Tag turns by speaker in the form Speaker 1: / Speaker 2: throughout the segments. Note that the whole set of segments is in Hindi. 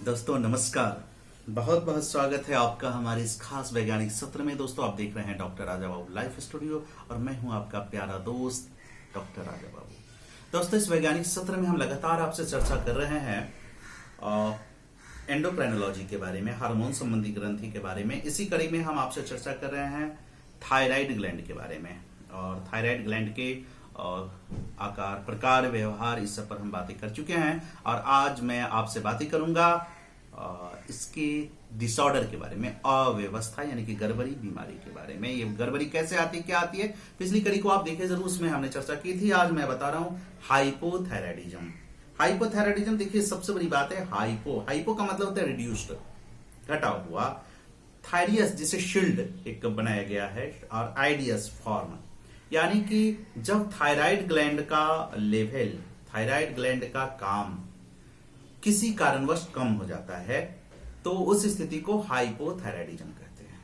Speaker 1: दोस्तों नमस्कार। बहुत बहुत स्वागत है आपका हमारे इस खास वैज्ञानिक सत्र में। दोस्तों आप देख रहे हैं doctor Raja Babu life studio और मैं हूं आपका प्यारा दोस्त डॉक्टर राजा बाबू। दोस्तों इस वैज्ञानिक सत्र में हम लगातार आपसे चर्चा कर रहे हैं एंडोक्राइनोलॉजी के बारे में, हार्मोन संबंधी ग्रंथि के बारे में। इसी कड़ी में हम आपसे चर्चा कर रहे हैं थायराइड ग्लैंड के बारे में और थायराइड ग्लैंड के आकार, प्रकार, व्यवहार, इस सब पर हम बातें कर चुके हैं और आज मैं आपसे बातें करूंगा इसके डिसऑर्डर के बारे में, अव्यवस्था यानी कि गड़बड़ी बीमारी के बारे में। ये गड़बड़ी कैसे आती है, क्या आती है, पिछली कड़ी को आप देखें जरूर, उसमें हमने चर्चा की थी। आज मैं बता रहा हूं हाइपोथायराइडिज्म। हाइपोथायराइडिज्म देखिए सबसे बड़ी बात है हाइपो का मतलब होता है रिड्यूस्ड, घटा हुआ। थायरियस जिसे शील्ड एक बनाया गया है और आइडियस फॉर्म, यानी कि जब थायराइड ग्लैंड का लेवल, थायराइड ग्लैंड का काम किसी कारणवश कम हो जाता है तो उस स्थिति को हाइपोथायराइडिज्म कहते हैं।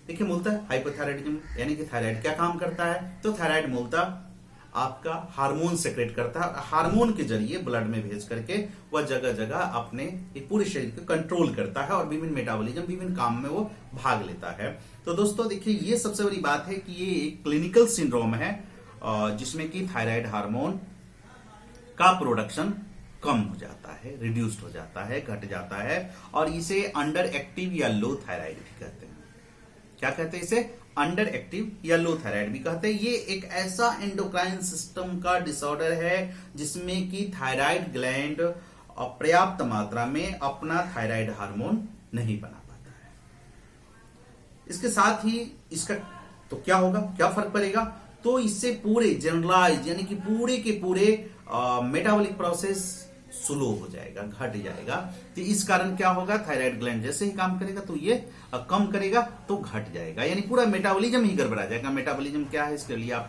Speaker 1: देखिए मूलतः हाइपोथायराइडिज्म यानी कि थायराइड क्या काम करता है, तो थायराइड मूलतः आपका हार्मोन सेक्रेट करता है। हार्मोन के जरिए ब्लड में भेज करके वह जगह जगह अपने पूरे शरीर को कंट्रोल करता है और विभिन्न मेटाबॉलिज्म, विभिन्न काम में वो भाग लेता है। तो दोस्तों देखिए ये सबसे बड़ी बात है कि ये एक क्लिनिकल सिंड्रोम है जिसमें कि थायराइड हार्मोन का प्रोडक्शन कम हो जाता है, रिड्यूस्ड हो जाता है, घट जाता है और इसे अंडर एक्टिव या लो थायराइड भी कहते हैं। क्या कहते हैं इसे? अंडर एक्टिव या लो थायराइड भी कहते हैं। ये एक ऐसा एंडोक्राइन सिस्टम का डिसऑर्डर है जिसमें कि थायराइड ग्लैंड पर्याप्त मात्रा में अपना थायराइड हार्मोन नहीं बना पाता है। इसके साथ ही इसका तो क्या होगा, क्या फर्क पड़ेगा, तो इससे पूरे जनरलाइज यानी कि पूरे के पूरे मेटाबॉलिक प्रोसेस स्लो हो जाएगा, घट जाएगा। तो इस कारण क्या होगा, थायराइड ग्लैंड जैसे ही काम करेगा तो ये कम करेगा तो घट जाएगा, यानी पूरा मेटाबॉलिज्म ही गड़बड़ा जाएगा। मेटाबॉलिज्म क्या है, इसके लिए आप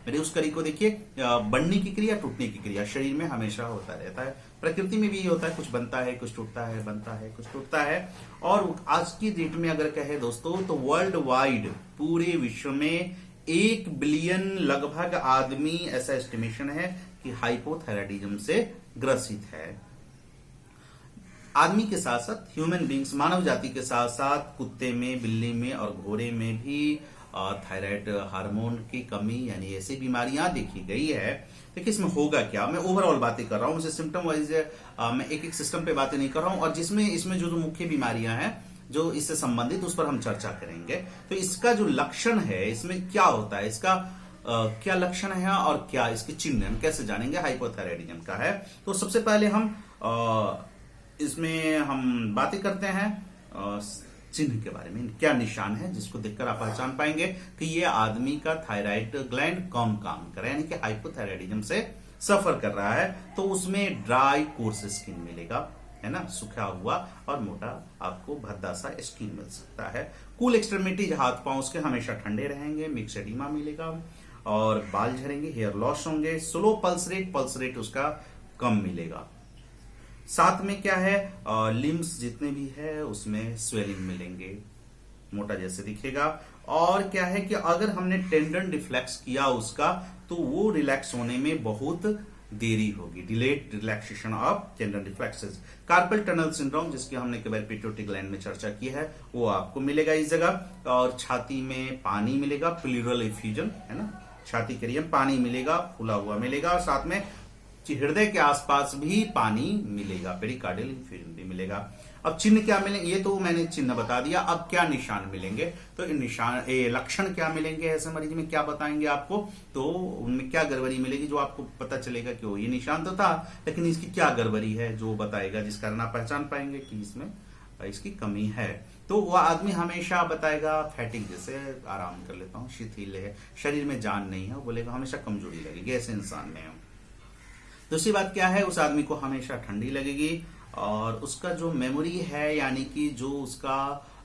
Speaker 1: मेरे उस कड़ी को देखिए। बढ़ने की क्रिया, टूटने की क्रिया शरीर में हमेशा होता रहता है। प्रकृति में भी ये होता है, कुछ बनता है, कुछ टूटता है, बनता है, कुछ टूटता है। और आज की डेट में अगर कहे दोस्तों तो वर्ल्ड वाइड पूरे विश्व में 1 बिलियन लगभग आदमी, ऐसा एस्टिमेशन है कि हाइपोथायराइडिज्म से ग्रसित है। आदमी के साथ साथ ह्यूमन बींग्स, मानव जाति के साथ साथ कुत्ते में, बिल्ली में और घोड़े में भी थायराइड हार्मोन की कमी यानी ऐसी बीमारियां देखी गई है। देखिए इसमें होगा क्या, मैं ओवरऑल बातें कर रहा हूं, सिम्टम वाइज मैं एक एक सिस्टम पे बातें नहीं कर रहा हूं। और जिसमें इसमें जो मुख्य बीमारियां हैं जो इससे संबंधित, उस पर हम चर्चा करेंगे। तो इसका जो लक्षण है, इसमें क्या होता है, इसका क्या लक्षण है और क्या इसके चिन्ह, हम कैसे जानेंगे हाइपोथायराइडिज्म का है। तो सबसे पहले हम इसमें हम बातें करते हैं चिन्ह के बारे में, क्या निशान है जिसको देखकर आप पहचान पाएंगे कि ये आदमी का थायराइड ग्लैंड कम काम कर रहा है, यानी कि हाइपोथायराइडिज्म से सफर कर रहा है। तो उसमें ड्राई कोर्स स्किन मिलेगा, है ना, सूखा हुआ और मोटा आपको भद्दा सा स्किन मिल सकता है। कूल एक्सट्रीमिटीज, हाथ पांव उसके हमेशा ठंडे रहेंगे, मिक्स एडिमा मिलेगा और बाल झड़ेंगे, हेयर लॉस होंगे। स्लो पल्स रेट उसका कम मिलेगा। साथ में क्या है, लिम्स जितने भी है उसमें स्वेलिंग मिलेंगे, मोटा जैसे दिखेगा। और क्या है कि अगर हमने टेंडन डिफ्लेक्स किया उसका तो वो रिलैक्स होने में बहुत देरी होगी, delayed relaxation of tendon reflexes. Carpal tunnel syndrome जिसकी हमने कई बार पिट्यूटरी ग्लैंड में चर्चा की है, वो आपको मिलेगा इस जगह। और छाती में पानी मिलेगा, प्लूरल एफ्यूजन, है ना, छाती के लिए पानी मिलेगा, फूला हुआ मिलेगा। और साथ में हृदय के आसपास भी पानी मिलेगा, पेरिकार्डियल इन्फ्यूजन भी मिलेगा। अब चिन्ह क्या मिलेंगे, ये तो मैंने चिन्ह बता दिया। अब क्या निशान मिलेंगे, तो निशान लक्षण क्या मिलेंगे ऐसे मरीज में, क्या बताएंगे आपको, तो उनमें क्या गड़बड़ी मिलेगी जो आपको पता चलेगा कि वो ये निशान तो था लेकिन इसकी क्या गड़बड़ी है जो बताएगा, जिस कारण आप पहचान पाएंगे कि इसमें इसकी कमी है। तो वह आदमी हमेशा बताएगा फैटिक, जैसे आराम कर लेता हूँ, शिथिल है, शरीर में जान नहीं है, वो बोलेगा हमेशा कमजोरी लगेगी, ऐसे इंसान में। दूसरी बात क्या है, उस आदमी को हमेशा ठंडी लगेगी और उसका जो मेमोरी है यानी कि जो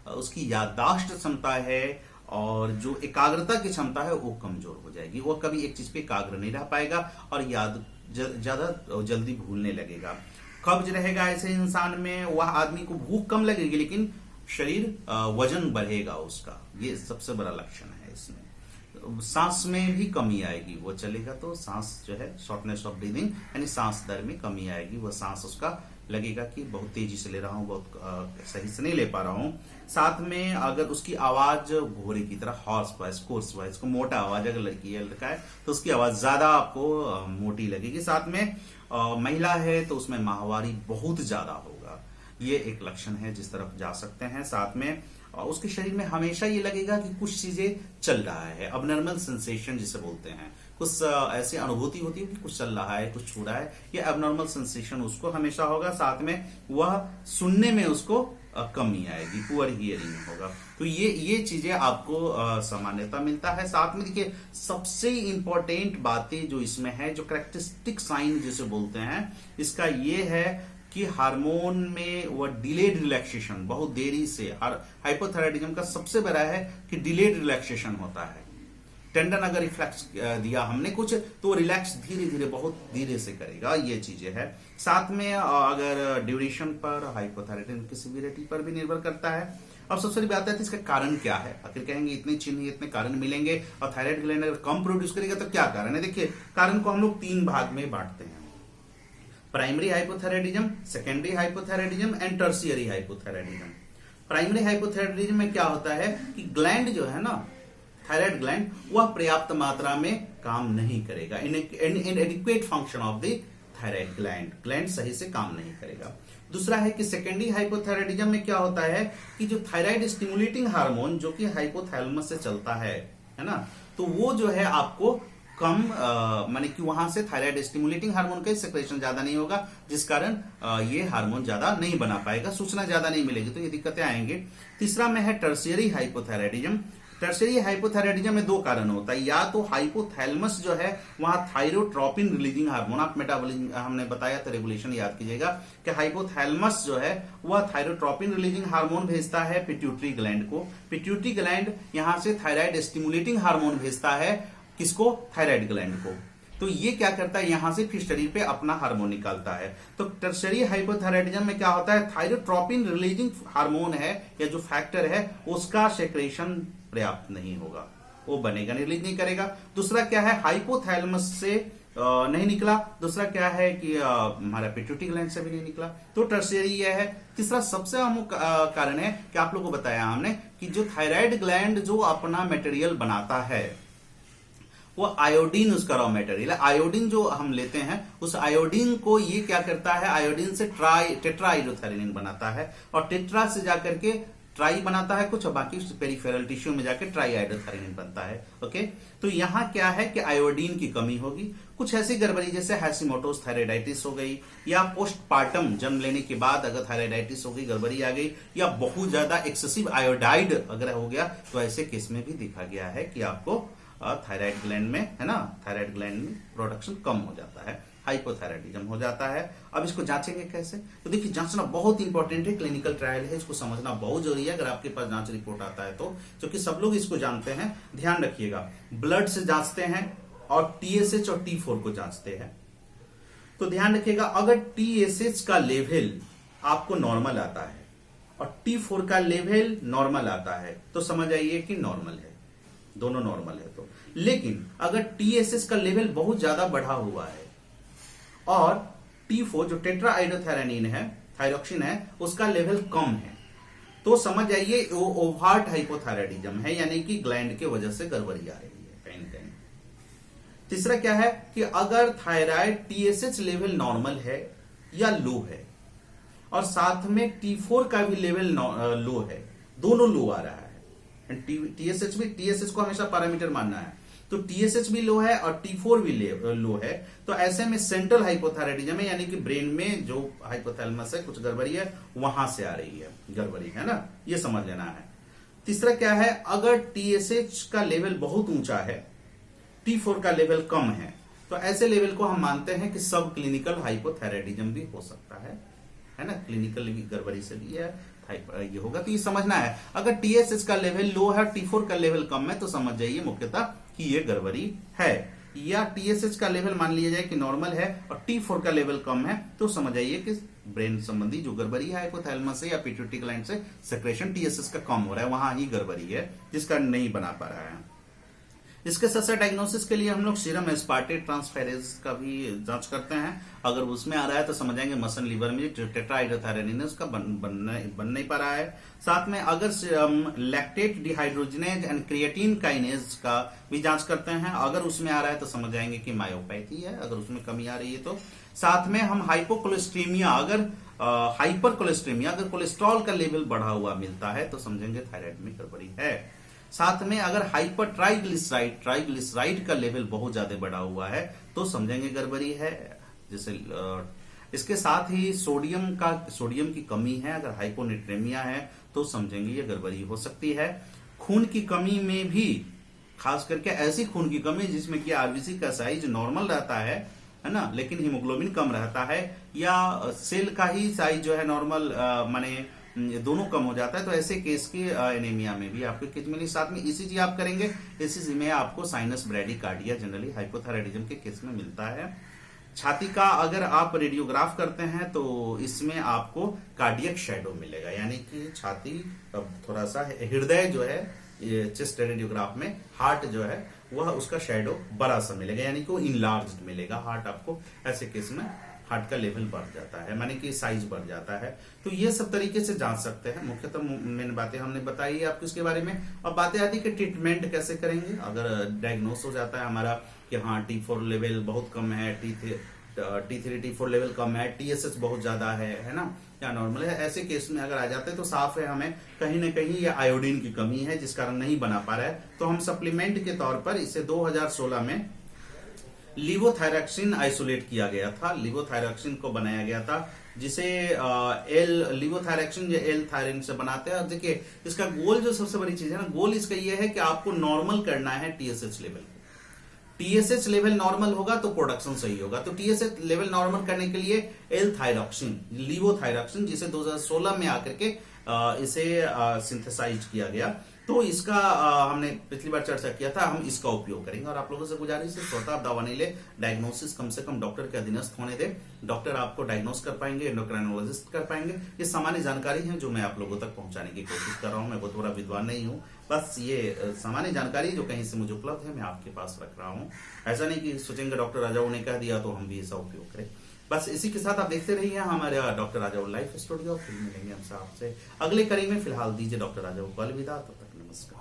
Speaker 1: उसकी याददाश्त क्षमता है और जो एकाग्रता की क्षमता है वो कमजोर हो जाएगी। वो कभी एक चीज पे एकाग्र नहीं रह पाएगा और याद ज्यादा जल्दी भूलने लगेगा। कब्ज रहेगा ऐसे इंसान में, वह आदमी को भूख कम लगेगी लेकिन शरीर वजन बढ़ेगा उसका, ये सबसे बड़ा लक्षण है इसमें। सांस में भी कमी आएगी, वो चलेगा तो सांस जो है शॉर्टनेस ऑफ ब्रीदिंग यानी सांस दर में कमी आएगी, वो सांस उसका लगेगा कि बहुत तेजी से ले रहा हूँ, बहुत सही से नहीं ले पा रहा हूँ। साथ में अगर उसकी आवाज घोड़े की तरह हॉर्स वॉइस, कोर्स वॉइस को मोटा आवाज, अगर लड़की है लड़का है तो उसकी आवाज ज्यादा आपको मोटी लगेगी। साथ में महिला है तो उसमें माहवारी बहुत ज्यादा होगा, ये एक लक्षण है जिस तरफ जा सकते हैं। साथ में उसके शरीर में हमेशा ये लगेगा कि कुछ चीजें चल रहा है, अबनॉर्मल सेंसेशन जिसे बोलते हैं, कुछ ऐसी अनुभूति होती है कि कुछ चल रहा है, कुछ छू रहा है, ये एबनॉर्मल सेंसेशन उसको हमेशा होगा। साथ में वह सुनने में उसको कमी आएगी, पुअर हियरिंग होगा। तो ये चीजें आपको सामान्यता मिलता है। साथ में देखिए सबसे इंपॉर्टेंट बातें जो इसमें है, जो कैरेक्टरिस्टिक साइन जिसे बोलते हैं, इसका ये है कि हार्मोन में वो डिलेड रिलैक्सेशन, बहुत देरी से, हाइपोथायराइडिज्म का सबसे बड़ा है कि डिलेड रिलैक्सेशन होता है। टेंडन अगर रिफ्लेक्स दिया हमने कुछ तो रिलैक्स धीरे धीरे बहुत धीरे से करेगा, ये चीजें है। साथ में अगर ड्यूरेशन पर, हाइपोथायराइडिज्म की सिवियरिटी पर भी निर्भर करता है। अब सबसे बड़ी बात है इसका कारण क्या है, आखिर कहेंगे इतने चिन्ह इतने कारण मिलेंगे और थायराइड ग्लैंड अगर कम प्रोड्यूस करेगा तो क्या कारण है। देखिए कारण को हम लोग 3 भाग में बांटते हैं, primary hypothyroidism, secondary hypothyroidism and tertiary hypothyroidism. Primary hypothyroidism में क्या होता है कि ग्लैंड जो है ना, थायराइड ग्लैंड, वह पर्याप्त मात्रा में काम नहीं करेगा, इनएडिक्वेट function of the thyroid gland सही से काम नहीं करेगा। दूसरा है कि सेकेंडरी हाइपोथायराइडिज्म में क्या होता है कि जो थायराइड स्टिमुलेटिंग हार्मोन जो कि हाइपोथैलेमस से चलता है ना, तो वो जो है आपको कम माने कि वहां से थायराइड स्टिमुलेटिंग हार्मोन का सेक्रेशन ज्यादा नहीं होगा, जिस कारण ये हार्मोन ज्यादा नहीं बना पाएगा, सूचना ज्यादा नहीं मिलेगी, तो ये दिक्कतें आएंगे। तीसरा में है टर्शियरी हाइपोथायराइडिज्म। टर्शियरी हाइपोथायराइडिज्म में 2 कारण होता है, या तो हाइपोथैलेमस जो है वहां थायरोट्रोपिन रिलीजिंग हार्मोन, आप मेटाबॉलिज्म हमने बताया था, रेगुलेशन याद कीजिएगा कि हाइपोथैलेमस जो है वह थायरोट्रोपिन रिलीजिंग हार्मोन भेजता है पिट्यूटरी ग्लैंड को, पिट्यूटरी ग्लैंड यहां से थायराइड स्टिमुलेटिंग हार्मोन भेजता है किसको, थायराइड ग्लैंड को। तो ये क्या करता है, यहां से फिर शरीर पे अपना हार्मोन निकालता है। तो टर्शियरी हाइपोथायराइडिज्म में क्या होता है, थायरोट्रोपिन रिलीजिंग हार्मोन है या जो फैक्टर है उसका सेक्रेशन पर्याप्त नहीं होगा, वो बनेगा नहीं, रिलीज नहीं करेगा। दूसरा क्या है, हाइपोथैलेमस से नहीं निकला। दूसरा क्या है कि हमारा पिट्यूटरी ग्लैंड से भी नहीं निकला, तो टर्शियरी ये है। तीसरा सबसे अहम कारण है कि आप लोगों को बताया हमने कि जो थायराइड ग्लैंड जो अपना मटेरियल बनाता है वो आयोडीन उसका रॉ मटेरियल है। आयोडीन जो हम लेते हैं उस आयोडीन को ये क्या करता है, आयोडीन से टेट्राहाइड्रोथैलिन बनाता है और टेट्रा से जाकर के ट्राई बनाता है कुछ, और बाकी पेरिफेरल टिश्यू में जाकर ट्राईहाइड्रोथैलिन बनता है। ओके, तो यहां क्या है कि आयोडीन की कमी होगी। कुछ ऐसी गड़बड़ी जैसे हैशिमोटोस थायराइडाइटिस हो गई, या पोस्टपार्टम जन्म लेने के बाद अगर थायराइडाइटिस हो गई, गड़बड़ी आ गई, या बहुत ज्यादा एक्सेसिव आयोडाइड अगर हो गया, तो ऐसे केस में भी देखा गया है कि आपको थायराइड ग्लैंड में, है ना, थायराइड ग्लैंड में प्रोडक्शन कम हो जाता है, हाइपोथायराइडिज्म हो जाता है। अब इसको जांचेंगे कैसे, तो देखिए जांचना बहुत इंपॉर्टेंट है, क्लिनिकल ट्रायल है, इसको समझना बहुत जरूरी है। अगर आपके पास जांच रिपोर्ट आता है तो, क्योंकि सब लोग इसको जानते हैं, ध्यान रखिएगा। ब्लड से जांचते हैं और टीएसएच और T4 को जांचते हैं। तो ध्यान रखिएगा, अगर टीएसएच का लेवल आपको नॉर्मल आता है और T4 का लेवल नॉर्मल आता है तो समझ आइए कि नॉर्मल है, दोनों नॉर्मल है। तो लेकिन अगर टीएसएच का लेवल बहुत ज्यादा बढ़ा हुआ है और T4 जो टेट्राहाइड्रोथैलिन है, थायरोक्सिन है, उसका लेवल कम है, तो समझ आइए वो ओवरट हाइपोथायराइडिज्म है, यानी कि ग्लैंड के वजह से गड़बड़ी आ रही है कहीं न कहीं। तीसरा क्या है कि अगर थायराइड टीएसएच लेवल नॉर्मल है या लो है और साथ में T4 का भी लेवल लो है, दोनों लो आ रहा है, टीएसएच भी, टीएसएच को हमेशा पैरामीटर मानना है, तो टीएसएच भी लो है और T4 भी लो है, तो ऐसे में सेंट्रल हाइपोथायराइडिज्म है, यानी कि ब्रेन में जो हाइपोथैलेमस है कुछ गड़बड़ी है, वहां से आ रही है गड़बड़ी, है ना, ये समझ लेना है। तीसरा क्या है, अगर टीएसएच का लेवल बहुत ऊंचा है, T4 का लेवल कम है, तो ऐसे लेवल को हम मानते हैं कि सब क्लिनिकल हाइपोथायराइडिज्म भी हो सकता है ना, क्लिनिकल गड़बड़ी से भी है ये होगा। तो ये समझना है, अगर टीएसएच का लेवल लो है, T4 का लेवल कम है, तो समझ जाइए मुख्यतः कि ये गड़बड़ी है। या टीएसएच का लेवल मान लिया जाए कि नॉर्मल है और T4 का लेवल कम है, तो समझ जाइए कि ब्रेन संबंधी जो गड़बड़ी है, हाइपोथैलेमस से या पिट्यूटरी ग्लैंड से सेक्रेशन टीएसएच का कम हो रहा है, वहां ही गड़बड़ी है जिसका नहीं बना पा रहा है। इसके साथ साथ डायग्नोसिस के लिए हम लोग सीरम एस्पार्टेट ट्रांसफेरेज का भी जांच करते हैं। अगर उसमें आ रहा है तो समझ जाएंगे मसल लीवर में जो टेट्राहाइड्रोथायरानिन है उसका बन नहीं पा रहा है। साथ में अगर lactate dehydrogenase and creatine kinase का भी जांच करते हैं, अगर उसमें आ रहा है तो समझ जाएंगे कि मायोपैथी है, अगर उसमें कमी आ रही है तो। साथ में हम हाइपोकोलेस्ट्रीमिया, अगर हाइपर कोलेस्ट्रीमिया, अगर कोलेस्ट्रॉल का लेवल बढ़ा हुआ मिलता है तो समझेंगे थायराइड में गड़बड़ी है। साथ में अगर हाइपर ट्राइग्लिसराइड का लेवल बहुत ज्यादा बढ़ा हुआ है तो समझेंगे गड़बड़ी है। जैसे इसके साथ ही सोडियम की कमी है, अगर हाइपोनेट्रेमिया है तो समझेंगे ये गड़बड़ी हो सकती है। खून की कमी में भी, खास करके ऐसी खून की कमी जिसमें कि आरबीसी का साइज नॉर्मल रहता है ना, लेकिन हीमोग्लोबिन कम रहता है, या सेल का ही साइज जो है नॉर्मल माने दोनों कम हो जाता है, तो ऐसे केस के एनीमिया में भी आपको किट मिली। साथ में ईसीजी आप करेंगे, ईसीजी में आपको साइनस ब्रैडीकार्डिया जनरली हाइपोथायराइडिज्म के केस में मिलता है। छाती का अगर आप रेडियोग्राफ करते हैं तो इसमें आपको कार्डियक शैडो मिलेगा, यानी कि छाती थोड़ा सा हृदय जो है चेस्ट रेडियोग्राफ में हार्ट जो है वह उसका शैडो बड़ा सा मिलेगा, यानी कि वो इनलार्ज्ड मिलेगा हार्ट आपको। ऐसे केस में हार्ट का लेवल बढ़ जाता है, माने कि साइज बढ़ जाता है। तो ये सब तरीके से जांच सकते हैं। मुख्यतः मेन बातें हमने बताई है आपको इसके बारे में। अब बातें आती है कि ट्रीटमेंट कैसे करेंगे। अगर डायग्नोस हो जाता है हमारा कि हाँ T4 लेवल बहुत कम है, T3 T4 लेवल कम है, TSH बहुत ज्यादा है ना, या नॉर्मल है, ऐसे केस में अगर आ जाते हैं तो साफ है हमें कहीं ना कहीं ये आयोडीन की कमी है जिस कारण नहीं बना पा रहा है। तो हम सप्लीमेंट के तौर पर इसे 2016 में लिवोथायरॉक्सिन आइसोलेट किया गया था, लिवोथायरॉक्सिन को बनाया गया था, जिसे लिवोथायरॉक्सिन या एल थायरिन से बनाते हैं। और देखिए इसका गोल जो सबसे बड़ी चीज है ना, गोल इसका ये है कि आपको नॉर्मल करना है TSH level. TSH level normal होगा तो प्रोडक्शन सही होगा। तो टीएसएच लेवल नॉर्मल करने के लिए एल थायरॉक्सिन, लिवोथायरॉक्सिन, जिसे 2016 में आकर के इसे सिंथेसाइज किया गया, तो इसका हमने पिछली बार चर्चा किया था, हम इसका उपयोग करेंगे। और आप लोगों से गुजारिश है स्वतः आप दवा नहीं ले, डायग्नोसिस कम से कम डॉक्टर के अधीनस्थ होने दे। डॉक्टर आपको डायग्नोस कर पाएंगे, एंडोक्राइनोलॉजिस्ट कर पाएंगे। ये सामान्य जानकारी है जो मैं आप लोगों तक पहुंचाने की कोशिश कर रहा हूं। मैं बहुत बड़ा विद्वान नहीं हूं, बस ये सामान्य जानकारी जो कहीं से मुझे उपलब्ध है मैं आपके पास रख रहा हूं। ऐसा नहीं कि सोचेंगे डॉक्टर राजाऊ ने कह दिया तो हम भी ऐसा उपयोग करें। बस इसी के साथ आप देखते रहिए हमारे डॉक्टर राजाऊ लाइफ स्टूडियो। फिर मिलेंगे हमसे आपसे अगले कड़ी में। फिलहाल दीजिए डॉक्टर राजाऊ को अलविदा। तब तक नमस्कार।